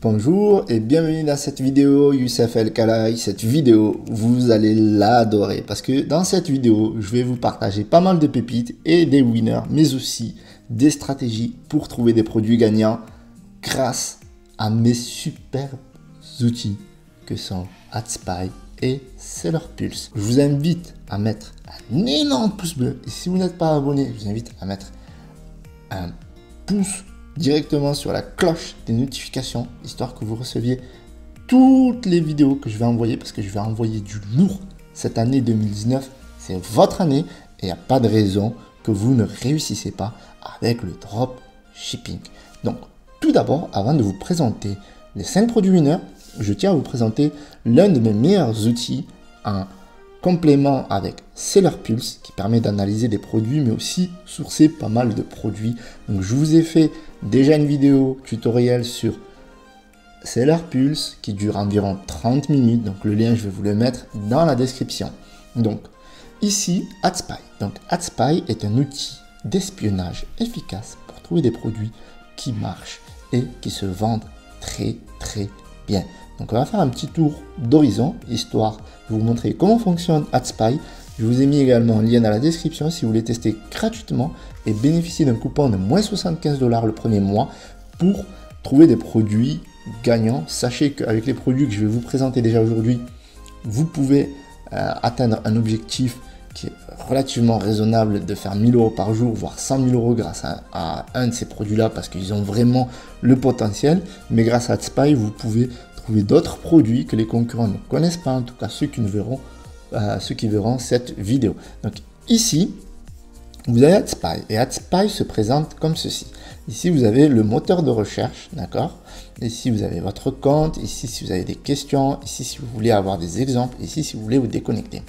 Bonjour et bienvenue dans cette vidéo Youssef El Khalai. Cette vidéo, vous allez l'adorer parce que dans cette vidéo, je vais vous partager pas mal de pépites et des winners, mais aussi des stratégies pour trouver des produits gagnants grâce à mes superbes outils que sont AdSpy et Seller Pulse. Je vous invite à mettre un énorme pouce bleu et si vous n'êtes pas abonné, je vous invite à mettre un pouce directement sur la cloche des notifications, histoire que vous receviez toutes les vidéos que je vais envoyer, parce que je vais envoyer du lourd cette année 2019. C'est votre année et il n'y a pas de raison que vous ne réussissez pas avec le dropshipping. Donc, tout d'abord, avant de vous présenter les 5 produits winners, je tiens à vous présenter l'un de mes meilleurs outils, un complément avec Seller Pulse qui permet d'analyser des produits mais aussi sourcer pas mal de produits. Donc je vous ai fait déjà une vidéo tutoriel sur Seller Pulse qui dure environ 30 minutes. Donc le lien, je vais vous le mettre dans la description. Donc ici, AdSpy. Donc AdSpy est un outil d'espionnage efficace pour trouver des produits qui marchent et qui se vendent très bien. Donc on va faire un petit tour d'horizon, histoire de vous montrer comment fonctionne AdSpy. Je vous ai mis également un lien dans la description si vous voulez tester gratuitement et bénéficier d'un coupon de moins 75 $ le premier mois pour trouver des produits gagnants. Sachez qu'avec les produits que je vais vous présenter déjà aujourd'hui, vous pouvez atteindre un objectif qui est relativement raisonnable de faire 1000 € par jour, voire 100 000 € grâce à un de ces produits-là parce qu'ils ont vraiment le potentiel. Mais grâce à AdSpy, vous pouvez trouver d'autres produits que les concurrents ne connaissent pas, en tout cas ceux qui verront cette vidéo. Donc ici, vous avez AdSpy et AdSpy se présente comme ceci. Ici, vous avez le moteur de recherche, d'accord? Ici, vous avez votre compte. Ici, si vous avez des questions. Ici, si vous voulez avoir des exemples. Ici, si vous voulez vous déconnecter.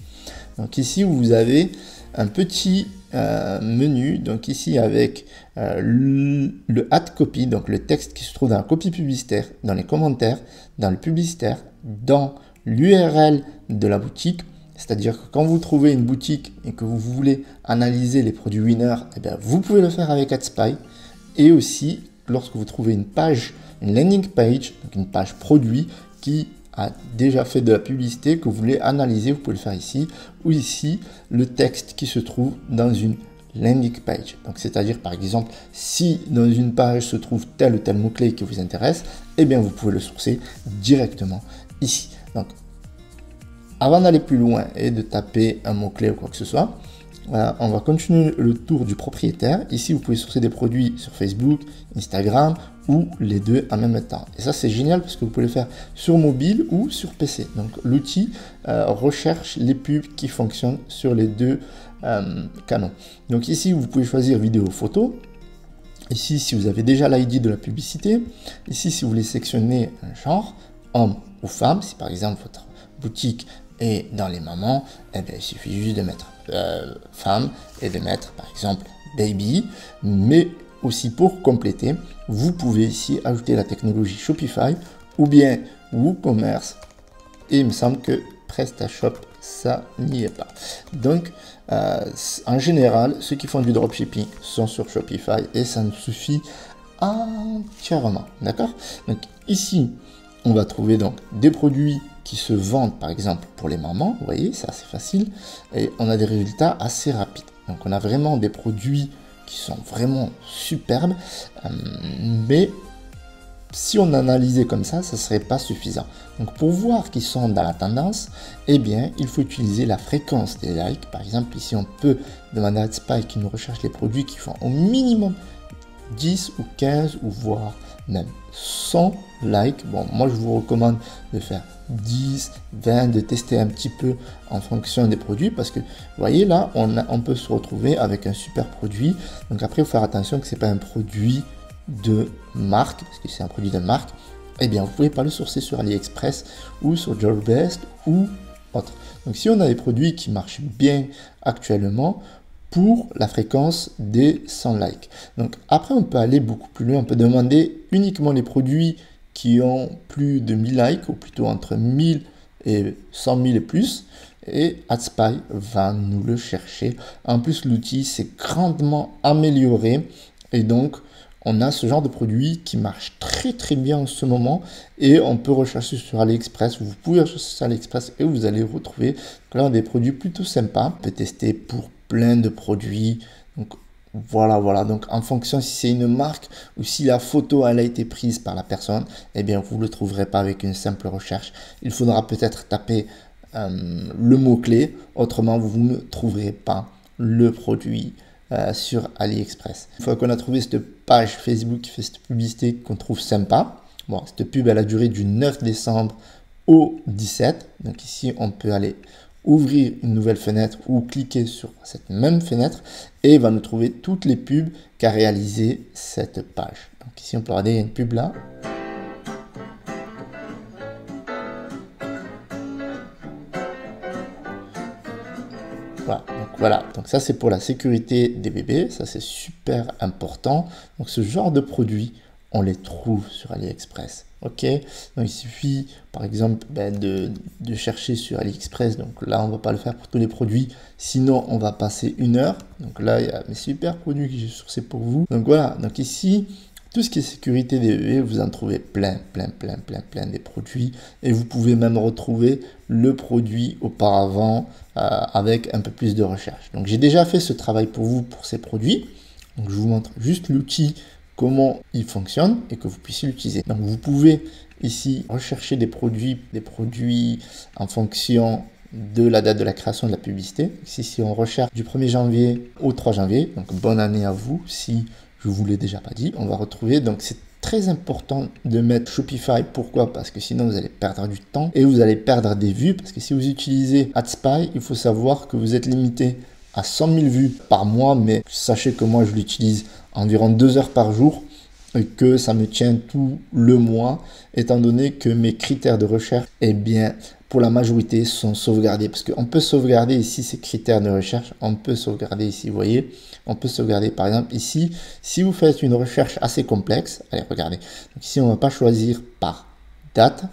Donc ici, vous avez un petit menu. Donc ici, avec le ad copy, donc le texte qui se trouve dans la copie publicitaire, dans les commentaires, dans le publicitaire, dans l'URL de la boutique. C'est-à-dire que quand vous trouvez une boutique et que vous voulez analyser les produits winners, eh bien, vous pouvez le faire avec AdSpy. Et aussi, lorsque vous trouvez une page, une landing page, donc une page produit qui a déjà fait de la publicité, que vous voulez analyser, vous pouvez le faire ici. Ou ici, le texte qui se trouve dans une landing page. Donc, c'est-à-dire, par exemple, si dans une page se trouve tel ou tel mot-clé qui vous intéresse, eh bien, vous pouvez le sourcer directement ici. Donc, avant d'aller plus loin et de taper un mot-clé ou quoi que ce soit, on va continuer le tour du propriétaire. Ici, vous pouvez sourcer des produits sur Facebook, Instagram ou les deux en même temps. Et ça, c'est génial parce que vous pouvez le faire sur mobile ou sur PC. Donc, l'outil recherche les pubs qui fonctionnent sur les deux canaux. Donc ici, vous pouvez choisir vidéo, photo. Ici, si vous avez déjà l'ID de la publicité. Ici, si vous voulez sélectionner un genre, homme ou femme, si par exemple votre boutique est dans les mamans, eh bien, il suffit juste de mettre femme et de mettre par exemple baby. Mais aussi pour compléter, vous pouvez ici ajouter la technologie Shopify ou bien WooCommerce. Et il me semble que PrestaShop, ça n'y est pas. Donc, en général, ceux qui font du dropshipping sont sur Shopify et ça nous suffit entièrement. D'accord? Donc, ici, on va trouver donc des produits qui se vendent, par exemple, pour les mamans. Vous voyez, c'est assez facile. Et on a des résultats assez rapides. Donc, on a vraiment des produits qui sont vraiment superbes. Mais si on analysait comme ça, ne serait pas suffisant. Donc, pour voir qu'ils sont dans la tendance, eh bien, il faut utiliser la fréquence des likes. Par exemple, ici, on peut demander à AdSpy qui nous recherche les produits qui font au minimum 10 ou 15 ou voire même 100 likes. Bon, moi, je vous recommande de faire 10, 20, de tester un petit peu en fonction des produits parce que, vous voyez, là, on peut se retrouver avec un super produit. Donc, après, il faut faire attention que ce n'est pas un produit de marque, parce que c'est un produit de marque, eh bien, vous ne pouvez pas le sourcer sur AliExpress ou sur Gearbest ou autre. Donc, si on a des produits qui marchent bien actuellement, pour la fréquence des 100 likes. Donc après, on peut aller beaucoup plus loin. On peut demander uniquement les produits qui ont plus de 1000 likes, ou plutôt entre 1000 et 100 000 et plus. Et AdSpy va nous le chercher. En plus, l'outil s'est grandement amélioré. Et donc, on a ce genre de produit qui marche très bien en ce moment et on peut rechercher sur AliExpress. Vous pouvez rechercher sur AliExpress et vous allez retrouver là des produits plutôt sympas. On peut tester pour plein de produits. Donc voilà. Donc en fonction si c'est une marque ou si la photo elle a été prise par la personne, eh bien vous ne le trouverez pas avec une simple recherche. Il faudra peut-être taper le mot-clé, autrement vous ne trouverez pas le produit sur AliExpress. Une fois qu'on a trouvé cette page Facebook qui fait cette publicité qu'on trouve sympa, bon, cette pub elle a duré du 9 décembre au 17, donc ici on peut aller ouvrir une nouvelle fenêtre ou cliquer sur cette même fenêtre et il va nous trouver toutes les pubs qu'a réalisé cette page. Donc ici on peut regarder, il y a une pub là. Voilà, donc ça c'est pour la sécurité des bébés, ça c'est super important. Donc ce genre de produits, on les trouve sur AliExpress. Ok, donc il suffit par exemple de chercher sur AliExpress. Donc là on va pas le faire pour tous les produits, sinon on va passer 1 heure. Donc là il y a mes super produits que j'ai sourcés pour vous. Donc voilà, donc ici tout ce qui est sécurité des bébés, vous en trouvez plein des produits et vous pouvez même retrouver le produit auparavant avec un peu plus de recherche. Donc j'ai déjà fait ce travail pour vous pour ces produits. Donc je vous montre juste l'outil, comment il fonctionne et que vous puissiez l'utiliser. Donc vous pouvez ici rechercher des produits en fonction de la date de la création de la publicité. Ici, si on recherche du 1er janvier au 3 janvier, donc bonne année à vous si je vous l'ai déjà pas dit, on va retrouver, donc c'est très important de mettre Shopify. Pourquoi? Parce que sinon vous allez perdre du temps et vous allez perdre des vues, parce que si vous utilisez AdSpy, il faut savoir que vous êtes limité à 100 000 vues par mois, mais sachez que moi je l'utilise environ 2 heures par jour et que ça me tient tout le mois, étant donné que mes critères de recherche, eh bien, pour la majorité sont sauvegardés, parce qu'on peut sauvegarder ici ces critères de recherche, on peut sauvegarder ici, vous voyez, on peut sauvegarder par exemple ici, si vous faites une recherche assez complexe, allez regardez, donc ici on va pas choisir par date,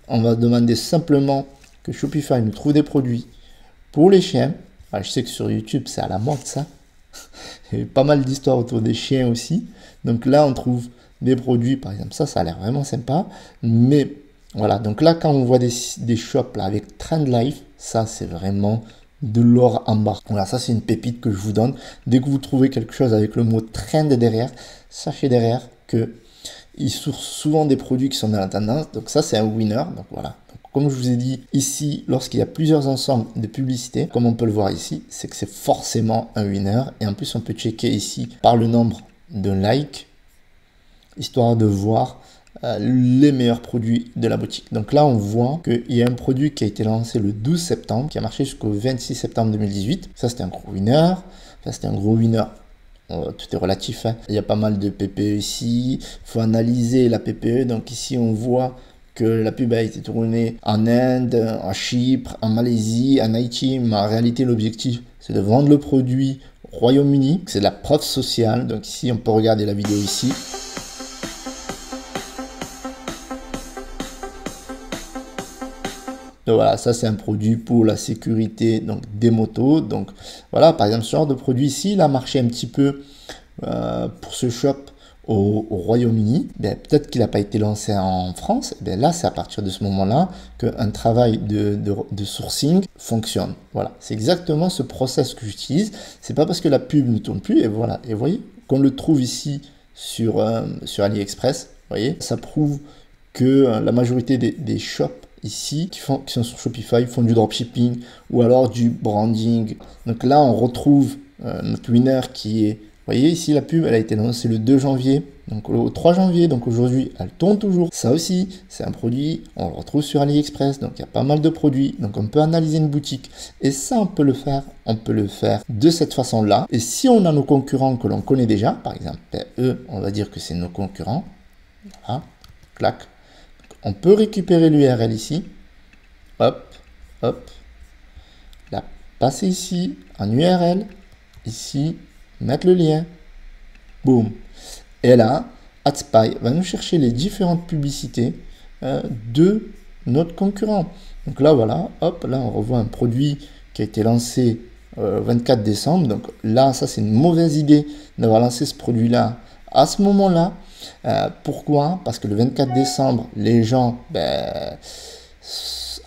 on va demander simplement que Shopify nous trouve des produits pour les chiens. Alors, je sais que sur YouTube c'est à la mode ça, il y a pas mal d'histoires autour des chiens aussi, donc là on trouve des produits, par exemple ça a l'air vraiment sympa, mais voilà, donc là quand on voit des shops là avec Trend Life, ça c'est vraiment de l'or en barre. Voilà, ça c'est une pépite que je vous donne. Dès que vous trouvez quelque chose avec le mot trend derrière, sachez derrière que ils sourcent souvent des produits qui sont dans la tendance, donc ça c'est un winner. Donc voilà, donc, comme je vous ai dit ici, lorsqu'il y a plusieurs ensembles de publicités, comme on peut le voir ici, c'est que c'est forcément un winner. Et en plus on peut checker ici par le nombre de likes, histoire de voir les meilleurs produits de la boutique. Donc là on voit qu'il y a un produit qui a été lancé le 12 septembre, qui a marché jusqu'au 26 septembre 2018. Ça c'était un gros winner. Ça c'était un gros winner. Tout est relatif, hein. Il y a pas mal de PPE ici. Il faut analyser la PPE. Donc ici on voit que la pub a été tournée en Inde, en Chypre, en Malaisie, en Haïti. Mais en réalité l'objectif c'est de vendre le produit au Royaume-Uni. C'est de la preuve sociale. Donc ici on peut regarder la vidéo ici. Donc voilà, ça c'est un produit pour la sécurité donc des motos. Donc voilà, par exemple ce genre de produit ici, il a marché un petit peu pour ce shop au Royaume-Uni. Peut-être qu'il n'a pas été lancé en France. Et bien là, c'est à partir de ce moment-là qu'un travail de sourcing fonctionne. Voilà, c'est exactement ce process que j'utilise. C'est pas parce que la pub ne tourne plus. Et voilà, et vous voyez qu'on le trouve ici sur AliExpress. Vous voyez, ça prouve que la majorité des shops ici qui sont sur Shopify font du dropshipping ou alors du branding. Donc là on retrouve notre winner qui est, vous voyez ici la pub elle a été lancée le 2 janvier, donc au 3 janvier, donc aujourd'hui elle tourne toujours. Ça aussi c'est un produit, on le retrouve sur AliExpress, donc il y a pas mal de produits, donc on peut analyser une boutique et ça on peut le faire de cette façon là. Et si on a nos concurrents que l'on connaît déjà, par exemple eux on va dire que c'est nos concurrents, voilà, clac. On peut récupérer l'URL ici, hop, la passer ici en URL, ici, mettre le lien, boum. Et là, AdSpy va nous chercher les différentes publicités de notre concurrent. Donc là, voilà, hop, là on revoit un produit qui a été lancé 24 décembre. Donc là, ça c'est une mauvaise idée d'avoir lancé ce produit-là À ce moment-là, pourquoi? Parce que le 24 décembre, les gens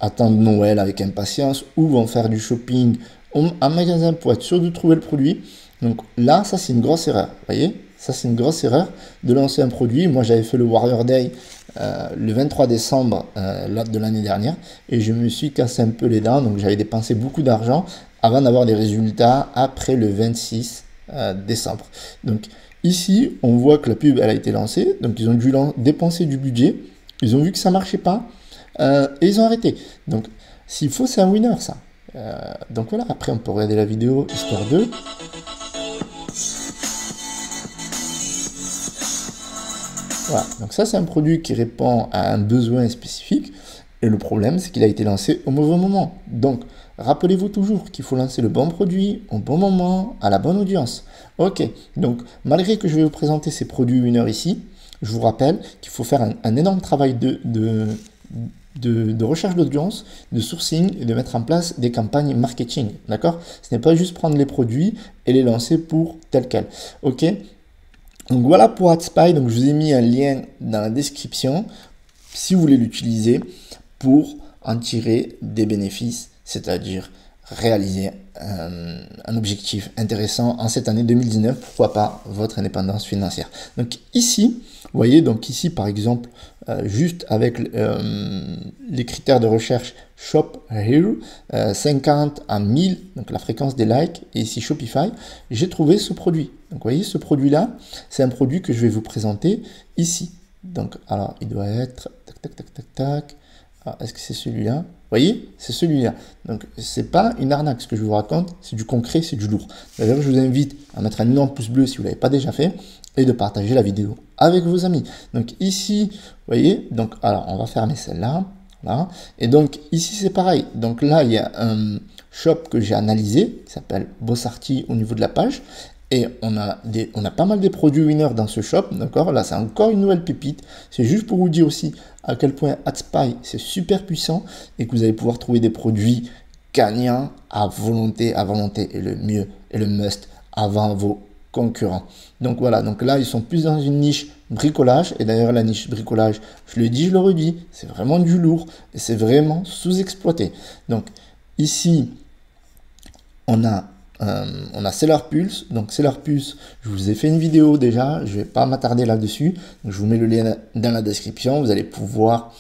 attendent Noël avec impatience ou vont faire du shopping en magasin pour être sûr de trouver le produit. Donc là, ça c'est une grosse erreur. Vous voyez, ça c'est une grosse erreur de lancer un produit. Moi j'avais fait le Warrior Day le 23 décembre de l'année dernière et je me suis cassé un peu les dents. Donc j'avais dépensé beaucoup d'argent avant d'avoir des résultats après le 26 décembre. Donc ici, on voit que la pub elle a été lancée. Donc ils ont dû dépenser du budget. Ils ont vu que ça marchait pas et ils ont arrêté. Donc s'il faut, c'est un winner ça. Donc voilà, après on peut regarder la vidéo histoire 2. Voilà, donc ça c'est un produit qui répond à un besoin spécifique et le problème c'est qu'il a été lancé au mauvais moment. Donc rappelez-vous toujours qu'il faut lancer le bon produit au bon moment, à la bonne audience. Ok, donc malgré que je vais vous présenter ces produits winner ici, je vous rappelle qu'il faut faire un énorme travail de recherche d'audience, de sourcing et de mettre en place des campagnes marketing. D'accord? Ce n'est pas juste prendre les produits et les lancer pour tel quel. Ok? Donc voilà pour AdSpy. Donc je vous ai mis un lien dans la description si vous voulez l'utiliser pour en tirer des bénéfices, c'est-à-dire réaliser un objectif intéressant en cette année 2019, pourquoi pas votre indépendance financière. Donc ici, vous voyez, donc ici par exemple, juste avec les critères de recherche Shop Here, 50 à 1000, donc la fréquence des likes, et ici Shopify, j'ai trouvé ce produit. Donc vous voyez, ce produit-là, c'est un produit que je vais vous présenter ici. Donc alors, il doit être, tac, tac, tac, tac, tac. Est-ce que c'est celui-là? Vous voyez, c'est celui-là. Donc, c'est pas une arnaque ce que je vous raconte, c'est du concret, c'est du lourd. D'ailleurs, je vous invite à mettre un énorme pouce bleu si vous ne l'avez pas déjà fait et de partager la vidéo avec vos amis. Donc, ici, vous voyez, donc, alors, on va fermer celle-là. Voilà. Et donc, ici, c'est pareil. Donc, là, il y a un shop que j'ai analysé qui s'appelle Bossarty au niveau de la page. Et on a pas mal de produits winners dans ce shop, d'accord? Là, c'est encore une nouvelle pépite. C'est juste pour vous dire aussi à quel point AdSpy, c'est super puissant et que vous allez pouvoir trouver des produits gagnants à volonté, et le mieux, et le must avant vos concurrents. Donc voilà, donc là, ils sont plus dans une niche bricolage. Et d'ailleurs, la niche bricolage, je le dis, je le redis, c'est vraiment du lourd et c'est vraiment sous-exploité. Donc ici, on a Seller Pulse. Donc Seller Pulse, je vous ai fait une vidéo déjà, je ne vais pas m'attarder là-dessus. Je vous mets le lien dans la description, vous allez pouvoir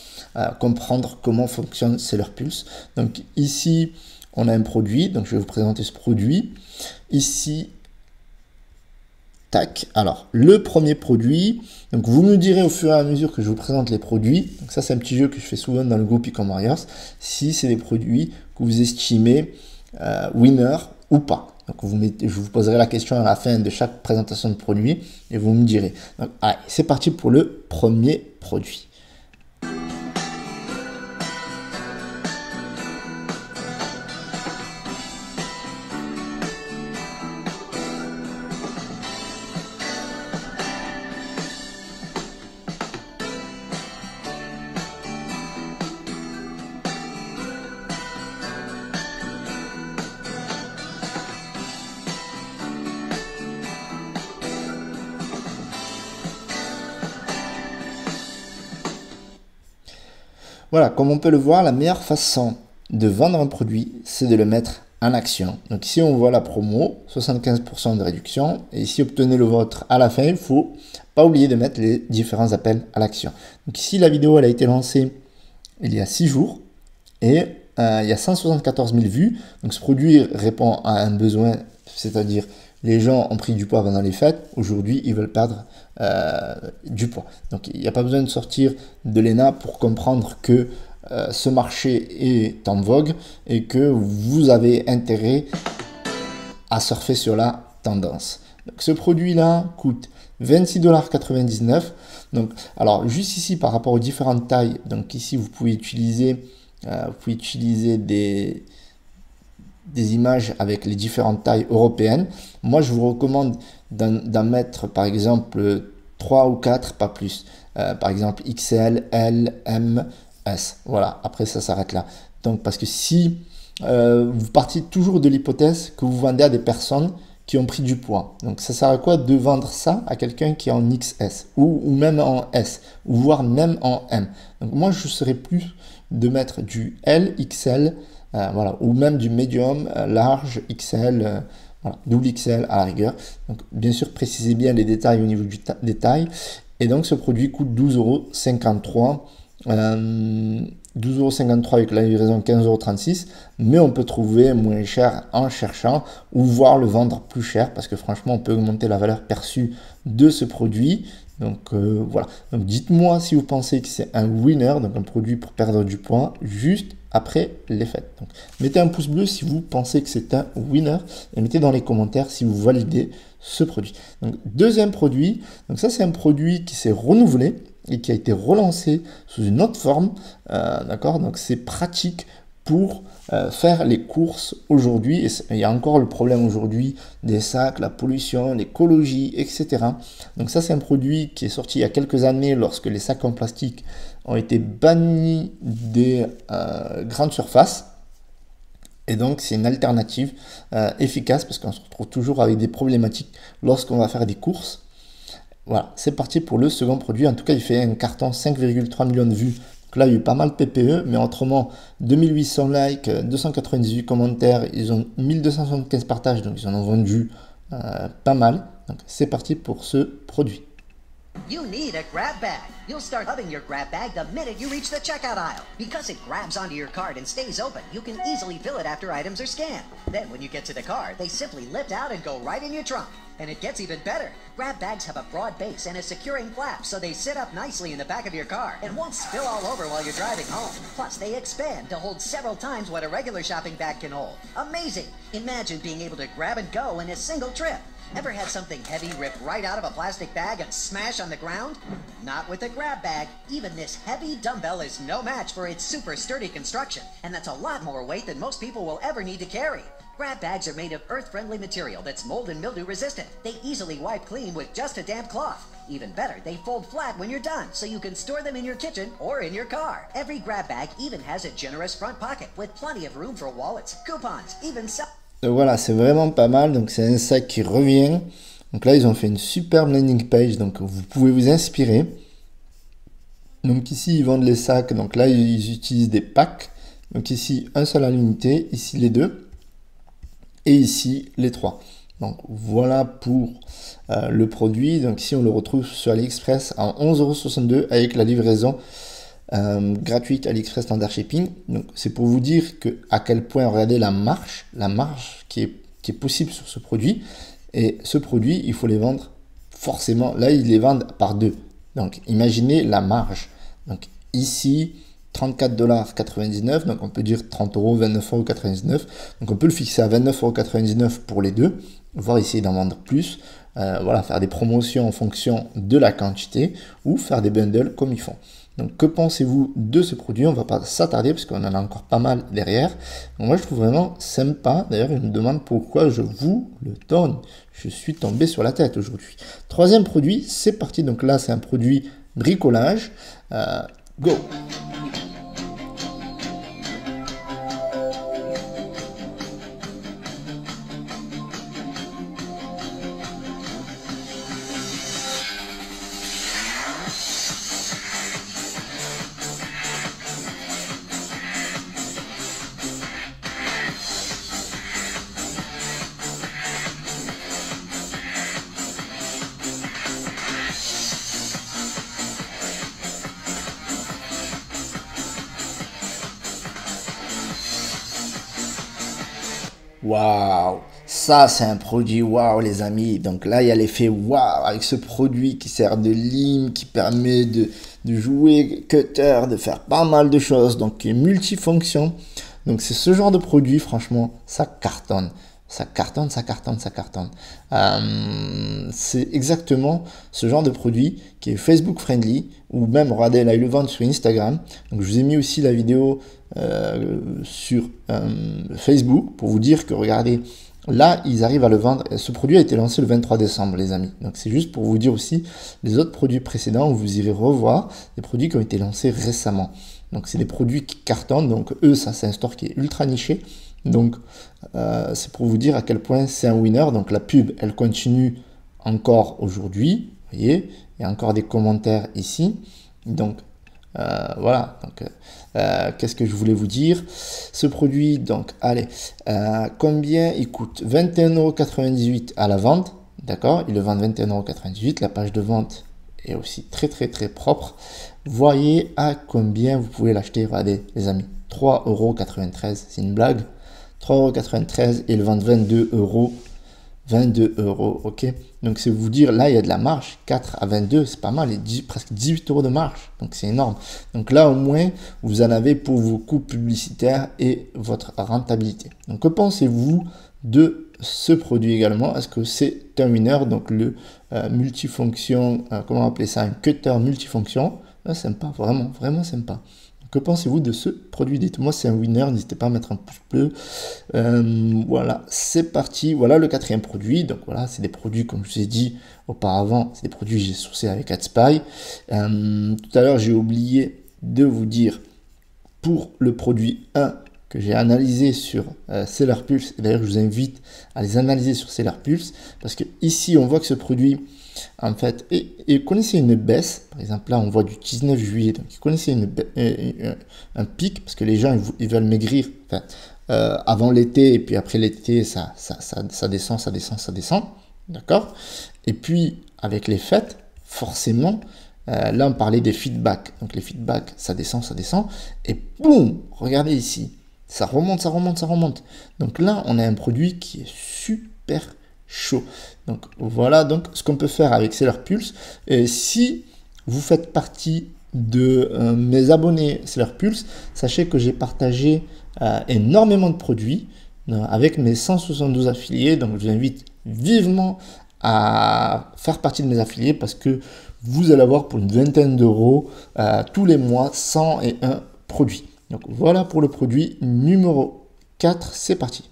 comprendre comment fonctionne Seller Pulse. Donc ici, on a un produit, donc je vais vous présenter ce produit. Ici, tac, alors le premier produit, donc vous me direz au fur et à mesure que je vous présente les produits, donc ça c'est un petit jeu que je fais souvent dans le groupe e-com warriors, si c'est des produits que vous estimez winner ou pas. Donc je vous poserai la question à la fin de chaque présentation de produit et vous me direz. Donc allez, c'est parti pour le premier produit. Voilà, comme on peut le voir, la meilleure façon de vendre un produit, c'est de le mettre en action. Donc ici, on voit la promo, 75% de réduction. Et ici, obtenez le vôtre à la fin. Il ne faut pas oublier de mettre les différents appels à l'action. Donc ici, la vidéo, elle a été lancée il y a 6 jours. Et il y a 174 000 vues. Donc ce produit répond à un besoin, c'est-à-dire les gens ont pris du poids pendant les fêtes. Aujourd'hui, ils veulent perdre du poids. Donc, il n'y a pas besoin de sortir de l'ENA pour comprendre que ce marché est en vogue et que vous avez intérêt à surfer sur la tendance. Donc, ce produit-là coûte 26,99 $. Donc, alors, juste ici, par rapport aux différentes tailles, donc ici, vous pouvez utiliser des images avec les différentes tailles européennes. Moi, je vous recommande d'en mettre, par exemple, 3 ou 4, pas plus. Par exemple, XL, L, M, S. Voilà, après, ça s'arrête là. Donc, parce que si vous partez toujours de l'hypothèse que vous vendez à des personnes qui ont pris du poids. Donc ça sert à quoi de vendre ça à quelqu'un qui est en XS ou même en S ou voire même en M. Donc moi je serais plus de mettre du L, XL, voilà, ou même du medium, large, XL, voilà, double XL à la rigueur. Donc bien sûr précisez bien les détails au niveau des tailles. Et donc ce produit coûte 12,53 €. 12,53 € avec la livraison 15,36 €, mais on peut trouver moins cher en cherchant ou voir le vendre plus cher parce que franchement on peut augmenter la valeur perçue de ce produit. Donc voilà, donc dites-moi si vous pensez que c'est un winner, donc un produit pour perdre du poids juste après les fêtes. Donc mettez un pouce bleu si vous pensez que c'est un winner et mettez dans les commentaires si vous validez ce produit. Donc deuxième produit, donc ça c'est un produit qui s'est renouvelé et qui a été relancé sous une autre forme, d'accord, donc c'est pratique pour faire les courses aujourd'hui. Et il y a encore le problème aujourd'hui des sacs, la pollution, l'écologie, etc. Donc ça c'est un produit qui est sorti il y a quelques années lorsque les sacs en plastique ont été bannis des grandes surfaces. Et donc c'est une alternative efficace parce qu'on se retrouve toujours avec des problématiques lorsqu'on va faire des courses. Voilà, c'est parti pour le second produit. En tout cas, il fait un carton 5,3 millions de vues. Donc là, il y a eu pas mal de PPE, mais autrement, 2800 likes, 298 commentaires, ils ont 1275 partages, donc ils en ont vendu pas mal. Donc c'est parti pour ce produit. You need a grab bag. You'll start hugging your grab bag the minute you reach the checkout aisle. Because it grabs onto your card and stays open, you can easily fill it after items are scanned. Then when you get to the car, they simply lift out and go right in your trunk. And it gets even better. Grab bags have a broad base and a securing flap, so they sit up nicely in the back of your car and won't spill all over while you're driving home. Plus, they expand to hold several times what a regular shopping bag can hold. Amazing! Imagine being able to grab and go in a single trip. Ever had something heavy rip right out of a plastic bag and smash on the ground? Not with a grab bag. Even this heavy dumbbell is no match for its super sturdy construction, and that's a lot more weight than most people will ever need to carry. Grab bags are made of earth-friendly material that's mold and mildew resistant. They easily wipe clean with just a damp cloth. Even better, they fold flat when you're done, so you can store them in your kitchen or in your car. Every grab bag even has a generous front pocket with plenty of room for wallets, coupons, even some... Donc voilà, c'est vraiment pas mal. Donc c'est un sac qui revient. Donc là, ils ont fait une superbe landing page. Donc vous pouvez vous inspirer. Donc ici, ils vendent les sacs. Donc là, ils utilisent des packs. Donc ici, un seul à l'unité. Ici, les deux. Et ici, les trois. Donc voilà pour le produit. Donc ici, on le retrouve sur AliExpress à 11,62 € avec la livraison gratuite AliExpress Standard Shipping. Donc c'est pour vous dire que à quel point, regardez la marge qui est possible sur ce produit. Et ce produit, il faut les vendre forcément. Là, ils les vendent par deux. Donc imaginez la marge. Donc ici, 34,99 $, donc on peut dire 30 €, 29,99 €. Donc on peut le fixer à 29,99 € pour les deux, voire essayer d'en vendre plus. Voilà, faire des promotions en fonction de la quantité ou faire des bundles comme ils font. Donc que pensez-vous de ce produit? On va pas s'attarder parce qu'on en a encore pas mal derrière. Donc, moi je trouve vraiment sympa. D'ailleurs il me demande pourquoi je vous le donne. Je suis tombé sur la tête aujourd'hui. Troisième produit, c'est parti. Donc là c'est un produit bricolage. Go! Waouh, ça c'est un produit waouh les amis. Donc là il y a l'effet waouh avec ce produit qui sert de lime, qui permet de jouer cutter, de faire pas mal de choses, donc qui est multifonction. Donc c'est ce genre de produit, franchement ça cartonne. Ça cartonne, ça cartonne, ça cartonne. C'est exactement ce genre de produit qui est Facebook friendly, ou même, regardez, là, ils le vendent sur Instagram. Donc, je vous ai mis aussi la vidéo sur Facebook pour vous dire que, regardez, là, ils arrivent à le vendre. Ce produit a été lancé le 23 décembre, les amis. Donc, c'est juste pour vous dire aussi les autres produits précédents où vous irez revoir des produits qui ont été lancés récemment. Donc, c'est des produits qui cartonnent. Donc, eux, ça, c'est un store qui est ultra niché. Donc, c'est pour vous dire à quel point c'est un winner. Donc, la pub, elle continue encore aujourd'hui. Vous voyez, il y a encore des commentaires ici. Donc, voilà. Donc, qu'est-ce que je voulais vous dire? Ce produit, donc, allez, combien il coûte? 21,98 € à la vente. D'accord? Ils le vendent 21,98 €. La page de vente est aussi très, très, très propre. Voyez à combien vous pouvez l'acheter. Regardez, les amis. 3,93 €. C'est une blague. 3,93 € et ils vendent 22 €. 22 €, ok. Donc c'est vous dire, là il y a de la marge, 4 à 22, c'est pas mal, presque 18 € de marge, donc c'est énorme. Donc là au moins, vous en avez pour vos coûts publicitaires et votre rentabilité. Donc que pensez-vous de ce produit également? Est-ce que c'est un winner? Donc le multifonction, comment appeler ça? Un cutter multifonction, sympa, vraiment, vraiment sympa. Que pensez-vous de ce produit? Dites-moi, c'est un winner, n'hésitez pas à mettre un pouce bleu. Voilà, c'est parti. Voilà le quatrième produit. Donc voilà, c'est des produits, comme je vous ai dit auparavant, c'est des produits que j'ai sourcés avec AdSpy. Tout à l'heure, j'ai oublié de vous dire pour le produit 1 que j'ai analysé sur Seller Pulse. D'ailleurs, je vous invite à les analyser sur Seller Pulse parce que ici, on voit que ce produit, en fait, et connaissez une baisse, par exemple là on voit du 19 juillet, donc connaissez un pic, parce que les gens ils veulent maigrir, enfin, avant l'été, et puis après l'été ça descend, ça descend, ça descend, d'accord? Et puis avec les fêtes, forcément, là on parlait des feedbacks, donc les feedbacks ça descend, et boum, regardez ici, ça remonte, ça remonte, ça remonte. Donc là on a un produit qui est super chaud. Donc voilà donc ce qu'on peut faire avec Seller Pulse. Et si vous faites partie de mes abonnés Seller Pulse, sachez que j'ai partagé énormément de produits avec mes 172 affiliés. Donc je vous invite vivement à faire partie de mes affiliés parce que vous allez avoir pour une vingtaine d'euros tous les mois 101 produits. Donc voilà pour le produit numéro 4, c'est parti.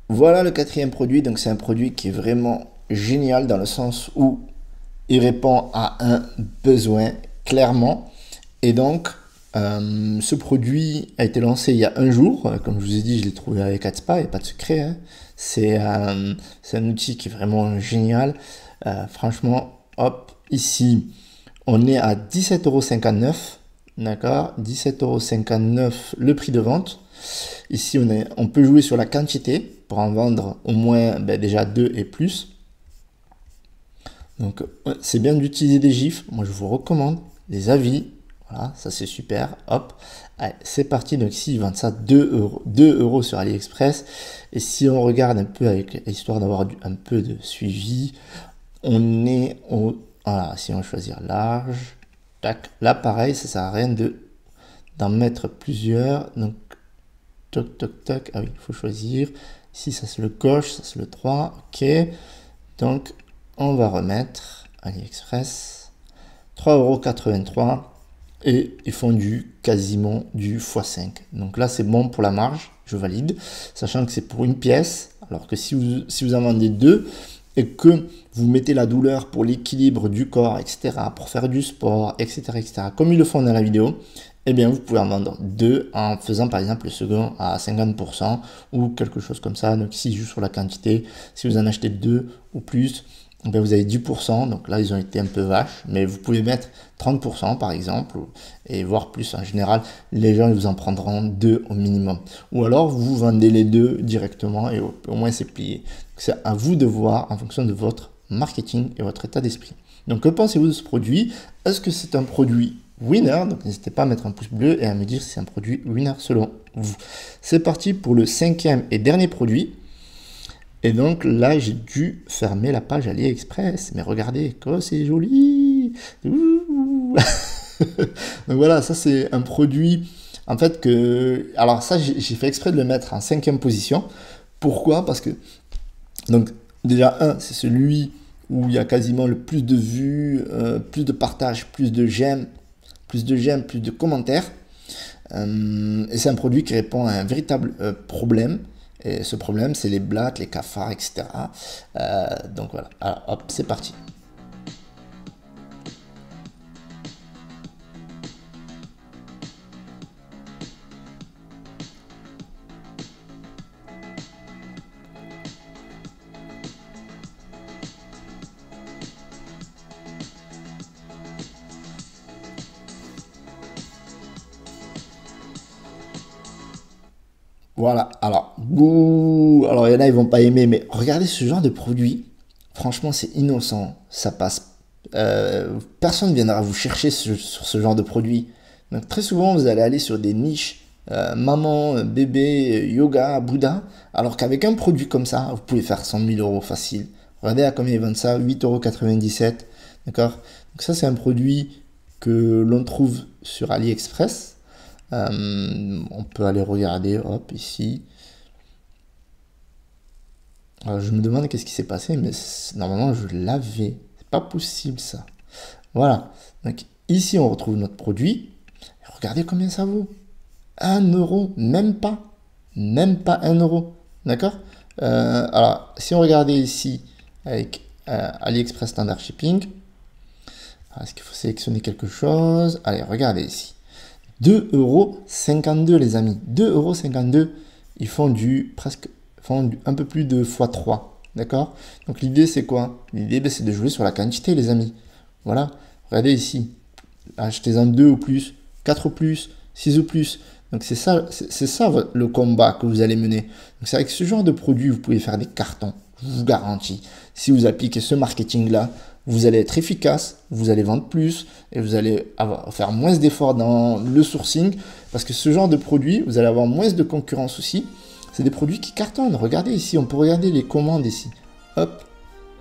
Voilà le quatrième produit, donc c'est un produit qui est vraiment génial dans le sens où il répond à un besoin clairement. Et donc, ce produit a été lancé il y a un jour. Comme je vous ai dit, je l'ai trouvé avec AdSpy, il n'y a pas de secret. Hein. C'est un outil qui est vraiment génial. Franchement, hop, ici, on est à 17,59 €. D'accord, 17,59 € le prix de vente. Ici, on peut jouer sur la quantité pour en vendre au moins déjà 2 et plus. Donc, c'est bien d'utiliser des gifs. Moi, je vous recommande les avis. Voilà, ça c'est super. Hop, allez, c'est parti. Donc, ici, ils vendent ça 2 € sur AliExpress. Et si on regarde un peu avec histoire d'avoir un peu de suivi, on est au. Voilà, si on va choisir large. Tac. Là, pareil, ça sert à rien d'en mettre plusieurs. Donc, toc, toc, toc. Ah oui, il faut choisir. Ici, ça c'est le coche, ça c'est le 3. Ok. Donc, on va remettre AliExpress 3,83 € et ils font quasiment du x5. Donc là, c'est bon pour la marge. Je valide. Sachant que c'est pour une pièce. Alors que si vous en vendez deux et que vous mettez la douleur pour l'équilibre du corps, etc., pour faire du sport, etc., comme ils le font dans la vidéo, eh bien, vous pouvez en vendre deux en faisant par exemple le second à 50% ou quelque chose comme ça. Donc ici, juste sur la quantité, si vous en achetez deux ou plus, eh bien, vous avez 10%. Donc là, ils ont été un peu vaches, mais vous pouvez mettre 30% par exemple et voire plus. En général, les gens ils vous en prendront deux au minimum. Ou alors, vous vendez les deux directement et au moins c'est plié. C'est à vous de voir en fonction de votre marketing et votre état d'esprit. Donc, que pensez-vous de ce produit? Est-ce que c'est un produit winner? Donc, n'hésitez pas à mettre un pouce bleu et à me dire si c'est un produit winner selon vous. C'est parti pour le cinquième et dernier produit. Et donc, là, j'ai dû fermer la page AliExpress. Mais regardez, oh, c'est joli! Donc voilà, ça c'est un produit, en fait, que... Alors ça, j'ai fait exprès de le mettre en 5e position. Pourquoi? Parce que, donc, déjà, c'est celui où il y a quasiment le plus de vues, plus de partages, plus de j'aime, plus de commentaires. Et c'est un produit qui répond à un véritable problème. Et ce problème, c'est les blattes, les cafards, etc. Donc voilà, alors hop, c'est parti. Voilà, alors, alors il y en a, ils vont pas aimer, mais regardez ce genre de produit. Franchement, c'est innocent, ça passe. Personne ne viendra vous chercher sur ce genre de produit. Donc très souvent, vous allez aller sur des niches, maman, bébé, yoga, Bouddha, alors qu'avec un produit comme ça, vous pouvez faire 100 000 euros facile. Regardez à combien ils vendent ça, 8,97 €, d'accord? Donc ça, c'est un produit que l'on trouve sur AliExpress. On peut aller regarder, hop, ici. Alors, je me demande qu'est-ce qui s'est passé, mais normalement, je l'avais. C'est pas possible, ça. Voilà. Donc, ici, on retrouve notre produit. Regardez combien ça vaut. 1 €, même pas. Même pas 1 €. D'accord? Alors, si on regardait ici, avec AliExpress Standard Shipping, est-ce qu'il faut sélectionner quelque chose? Allez, regardez ici. 2,52 € les amis, 2,52 €, ils font un peu plus de x3, d'accord? Donc l'idée c'est quoi? L'idée c'est de jouer sur la quantité les amis, voilà, regardez ici, achetez-en 2 ou plus, 4 ou plus, 6 ou plus, donc c'est ça le combat que vous allez mener. Donc c'est avec ce genre de produit vous pouvez faire des cartons, je vous garantis. Si vous appliquez ce marketing là, vous allez être efficace, vous allez vendre plus et vous allez faire moins d'efforts dans le sourcing parce que ce genre de produit, vous allez avoir moins de concurrence aussi. C'est des produits qui cartonnent. Regardez ici, on peut regarder les commandes ici. Hop,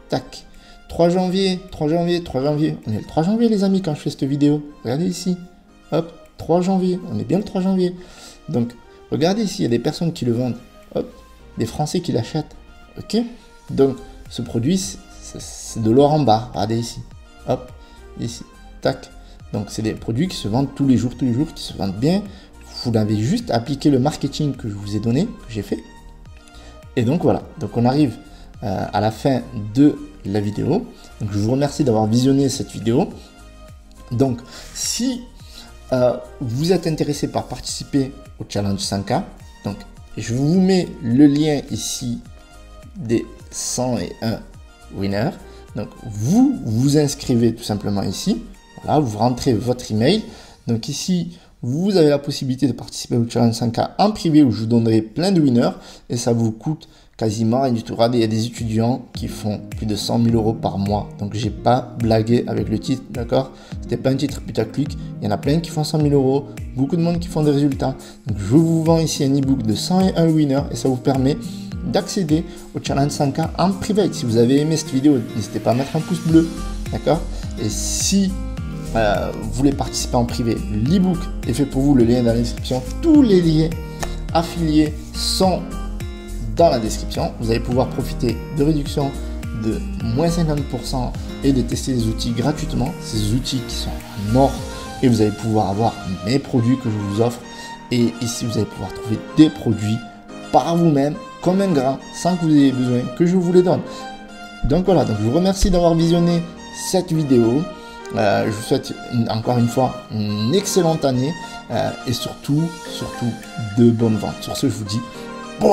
tac. 3 janvier. On est le 3 janvier les amis quand je fais cette vidéo. Regardez ici. Hop, 3 janvier. On est bien le 3 janvier. Donc, regardez ici, il y a des personnes qui le vendent. Hop, des Français qui l'achètent. Ok? Donc, ce produit, c'est de l'or en barre. Regardez ici. Hop, ici. Tac. Donc, c'est des produits qui se vendent tous les jours, qui se vendent bien. Vous l'avez juste appliqué le marketing que je vous ai donné, que j'ai fait. Et donc, voilà. Donc, on arrive à la fin de la vidéo. Donc, je vous remercie d'avoir visionné cette vidéo. Donc, si vous êtes intéressé par participer au challenge 5K, donc, je vous mets le lien ici des 101 winners. Donc vous vous inscrivez tout simplement ici. Voilà, vous rentrez votre email. Donc ici, vous avez la possibilité de participer au challenge 5K en privé où je vous donnerai plein de winners et ça vous coûte quasiment rien du tout. Regardez, il y a des étudiants qui font plus de 100 000 € par mois. Donc j'ai pas blagué avec le titre, d'accord? C'était pas un titre putaclic. Il y en a plein qui font 100 000 €. Beaucoup de monde qui font des résultats. Donc je vous vends ici un ebook de 101 winners et ça vous permet d'accéder au challenge 5K en privé. Si vous avez aimé cette vidéo, n'hésitez pas à mettre un pouce bleu, d'accord? Et si vous voulez participer en privé, l'ebook est fait pour vous, le lien est dans la description. Tous les liens affiliés sont dans la description. Vous allez pouvoir profiter de réductions de moins 50% et de tester des outils gratuitement, ces outils qui sont en or, et vous allez pouvoir avoir mes produits que je vous offre. Et ici, vous allez pouvoir trouver des produits par vous-même, comme un grand, sans que vous ayez besoin que je vous les donne. Donc voilà, donc je vous remercie d'avoir visionné cette vidéo. Je vous souhaite encore une fois une excellente année et surtout de bonnes ventes. Sur ce, je vous dis boum.